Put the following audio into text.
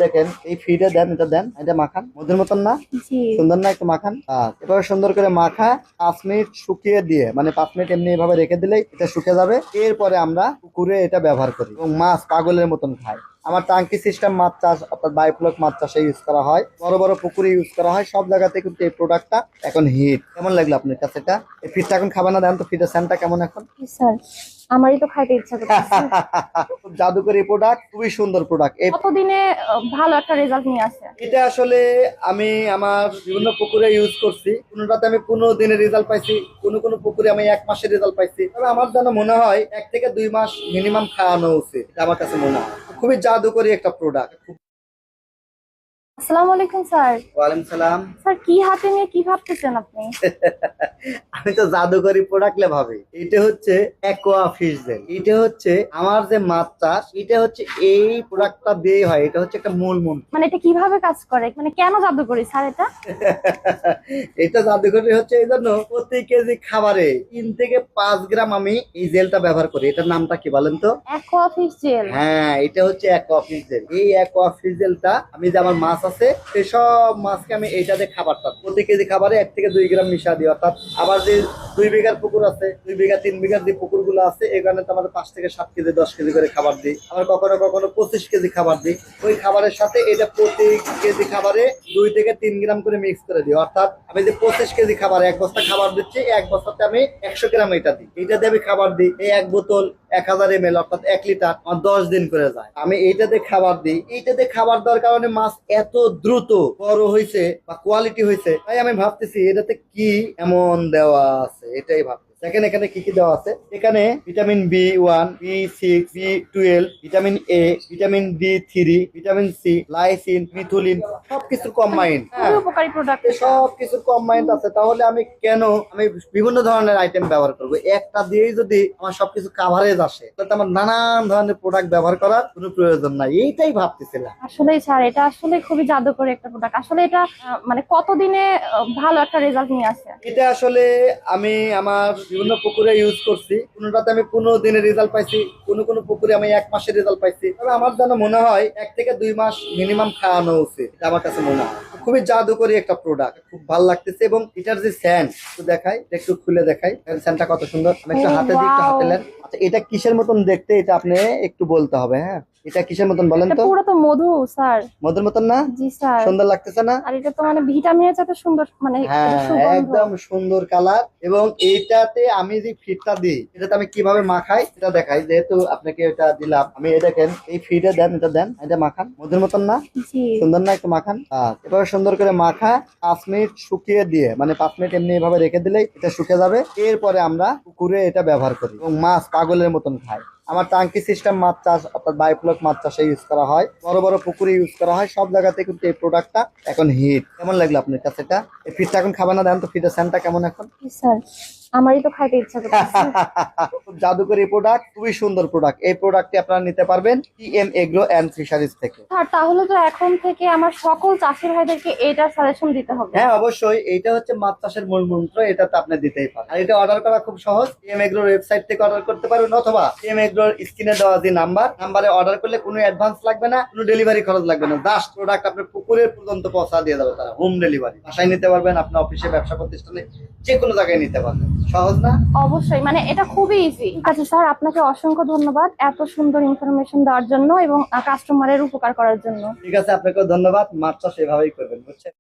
দেখেন এই ফিডে দেন, এটা দেন, এটা মাখান মধুর মতন না? জি। সুন্দর না? একটু মাখান। এভাবে সুন্দর করে মাখা 5 মিনিট শুকিয়ে দিয়ে, মানে 5 মিনিট এমনি এভাবে রেখে দিলেই এটা শুকিয়ে যাবে। এরপরে আমরা পুকুরে এটা ব্যবহার করি এবং মাছ পাগলের মতন খাই। আমার টাঙ্কি সিস্টেম মাছ চাষ অর্থাৎ বায়োফ্লক মাছ চাষে ইউজ করা হয়, বড় বড় পুকুরে ইউজ করা হয়, সব জায়গাতে কিন্তু এই প্রোডাক্টটা এখন হিট। কেমন লাগলো আপনার কাছে এটা? এই ফিডটা এখন খাবে না? দেন তো ফিডের স্যান্ডটা কেমন এখন। স্যার, আমারই তো খাইতে ইচ্ছা করতেছে। খুব জাদুকরী প্রোডাক্ট, খুবই সুন্দর প্রোডাক্ট। কতদিনে ভালো একটা রেজাল্ট নিয়ে আসে? এটা আসলে আমি আমার বিভিন্ন পুকুরে ইউজ করছি, কোনোটাতে আমি 15 দিনের রেজাল্ট পাইছি, কোনো পুকুরে আমি 1 মাসের রেজাল্ট পাইছি। তবে আমার যেন মনে হয় 1 থেকে 2 মাস মিনিমাম খাওয়ানো উচিত, এটা আমার কাছে মনে হয়। খুবই জাদুকরী একটা প্রোডাক্ট। আসসালামু আলাইকুম স্যার। ওয়ালাইকুম সালাম। স্যার, কি হাতে নিয়ে কি ভাবতেছেন আপনি? আমি তো জাদুকরি প্রোডাক্ট ভাবি। এটা হচ্ছে অ্যাকোয়া ফিশ জেল। এটা হচ্ছে আমার যে মাছ চাষ, এটা হচ্ছে এই প্রোডাক্টটা দিয়ে হয়। এটা হচ্ছে একটা মূল মন্ত্র। মানে এটা কিভাবে কাজ করে, মানে কেন জাদু করি স্যার এটা? এটা জাদুকরি হচ্ছে এই জন্য, প্রতি কেজি খাবারে 3 থেকে 5 গ্রাম আমি এই জেলটা ব্যবহার করি। এটার নামটা কি বলেন তো? Aqua fish jail. হ্যাঁ, এটা হচ্ছে অ্যাকোয়া ফিশ জেল। এই অ্যাকোয়া ফিশ জেলটা আমি যে আমার মাছ আছে সেই সব মাছকে আমি এইটাতে খাবারটা প্রতি কেজি খাবারে 1 থেকে 2 গ্রাম মিশা দিই। অর্থাৎ আবার যে 2 বিঘার পুকুর আছে, 2 বিঘা 3 বিঘার যে পুকুর গুলো আছে, এখানে তো আমাদের 5 থেকে 7 কেজি 10 কেজি করে খাবার দিই। আবার কখনো কখনো 25 কেজি খাবার দিই। ওই খাবারের সাথে এটা প্রতি কেজি খাবারে 2 থেকে 3 গ্রাম করে মিক্স করে দিই। অর্থাৎ আমি যে 25 কেজি খাবার, 1 বস্তা খাবার দিচ্ছি, 1 বস্তাতে আমি 100 গ্রাম এটা দিই। এটা দিয়ে আমি খাবার দিই। এই 1 বোতল 1000 ml অর্থাৎ 1 লিটার আমার 10 দিন করে যায়। আমি এইটাতে খাবার দিই। এইটাতে খাবার দেওয়ার কারণে মাছ এত দ্রুত বড় হয়েছে বা কোয়ালিটি হয়েছে, তাই আমি ভাবতেছি এটাতে কি এমন দেওয়া আছে, এটাই ভাবতেছি। দেখেন এখানে কি কি দেওয়া আছে। এখানে vitamin B1, B6, B12, vitamin A, vitamin D3, vitamin C, lysine, মিথুলিন, সবকিছুর কম্বাইন্ড। খুবই উপকারী প্রোডাক্ট। সবকিছুর কম্বাইন্ড আছে। তাহলে আমি কেন আমি বিভিন্ন ধরনের আইটেম ব্যবহার করবো? একটা দিয়েই যদি আমার সবকিছু কাভারেজ আসে, তাহলে আমার নানান ধরনের প্রোডাক্ট ব্যবহার করার কোনো প্রয়োজন নাই। এইটাই ভাবতেছিলাম। আসলে স্যার, এটা আসলে খুবই জাদুকরী একটা প্রোডাক্ট। আসলে এটা মানে কতদিনে ভালো একটা রেজাল্ট নিয়ে আসে? এটা আসলে আমি আমার বিভিন্ন পুকুরে ইউজ করছি, কোনোটাতে আমি 15 দিনের রেজাল্ট পাইছি, কোনো পুকুরে আমি 1 মাসের রেজাল্ট পাইছি। তবে আমার যেন মনে হয় 1 থেকে 2 মাস মিনিমাম খাওয়ানো উচিত, এটা আমার কাছে মনে হয়। খুবই জাদুকরী একটা প্রোডাক্ট, খুব ভালো লাগতেছে। এবং এটার যে স্যান্ড একটু দেখাই, একটু খুলে দেখাই, স্যান্ডটা কত সুন্দর। আমি একটু হাতে দিই, একটু হাতে নেন। আচ্ছা, এটা কিসের মতন দেখতে, এটা আপনি একটু বলতে হবে। হ্যাঁ, এটা কিসের মতন বলেন এটা তো? পুরো তো মধু স্যার। মধুর মতন না? জি স্যার। সুন্দর লাগতেছে না? আর এটা তো মানে ভিটামিনের সাথে সুন্দর, মানে এটা হ্যাঁ, সুগন্ধ। একদম সুন্দর কালার। এবং এইটাতে আমি যে ফিডটা দিই, এটাতে আমি কিভাবে মাখাই সেটা দেখাই। যেহেতু আপনাকে এটা দিলাম আমি, দেখেন এই ফিডে দেন, এটা দেন, এটা মাখান মধুর মতন না? জি। সুন্দর না? একটু মাখান। এভাবে সুন্দর করে মাখা 5 মিনিট শুকিয়ে দিয়ে, মানে 5 মিনিট এমনি এভাবে রেখে দিলেই এটা শুকিয়ে যাবে। এরপরে আমরা পুকুরে এটা ব্যবহার করি এবং মাছ পাগলের মতন খাই। আমার টাঙ্কি সিস্টেম মাছ চাষ অর্থাৎ বায়োফ্লক মাছ চাষে ইউজ করা হয়, বড় বড় পুকুরে ইউজ করা হয়, সব জায়গাতে কিন্তু এই প্রোডাক্টটা এখন হিট। কেমন লাগলো আপনার কাছে এটা? এই ফিডটা এখন খাবে না? দেন তো ফিডের স্যান্ডটা কেমন এখন। স্যার, আমারই তো খাইতে ইচ্ছা করতেছে। খুব জাদুকরী প্রোডাক্ট, খুবই সুন্দর প্রোডাক্ট। এই প্রোডাক্টটি আপনারা নিতে পারবেন TM এগ্রো অ্যান্ড ফিশারিজ থেকে। স্যার, তাহলে তো এখন থেকে আমার সকল চাষি ভাইদেরকে এইটার সাজেশন দিতে হবে। হ্যাঁ, অবশ্যই। এইটা হচ্ছে মাছ চাষের মূল মন্ত্র, এটা তো আপনি দিতেই পারেন। আর এটা অর্ডার করা খুব সহজ। TM এগ্রোর ওয়েবসাইট থেকে অর্ডার করতে পারবেন, অথবা TM এগ্রোর স্ক্রিনে দেওয়া যে নাম্বারে অর্ডার করলে কোনো অ্যাডভান্স লাগবে না, কোনো ডেলিভারি খরচ লাগবে না। জাস্ট প্রোডাক্ট আপনার পুকুরের পর্যন্ত পৌঁছা দিয়ে যাবে তারা, হোম ডেলিভারি। বাসায় নিতে পারবেন, আপনার অফিসে, ব্যবসা প্রতিষ্ঠানে, যে কোনো জায়গায় নিতে পারবেন। সহজ না? অবশ্যই, মানে এটা খুবই ইজি। আচ্ছা স্যার, আপনাকে অসংখ্য ধন্যবাদ এত সুন্দর ইনফরমেশন দেওয়ার জন্য এবং কাস্টমারের উপকার করার জন্য। ঠিক আছে, আপনাকেও ধন্যবাদ। মাছ চাষ এভাবেই করবেন, বুঝছেন?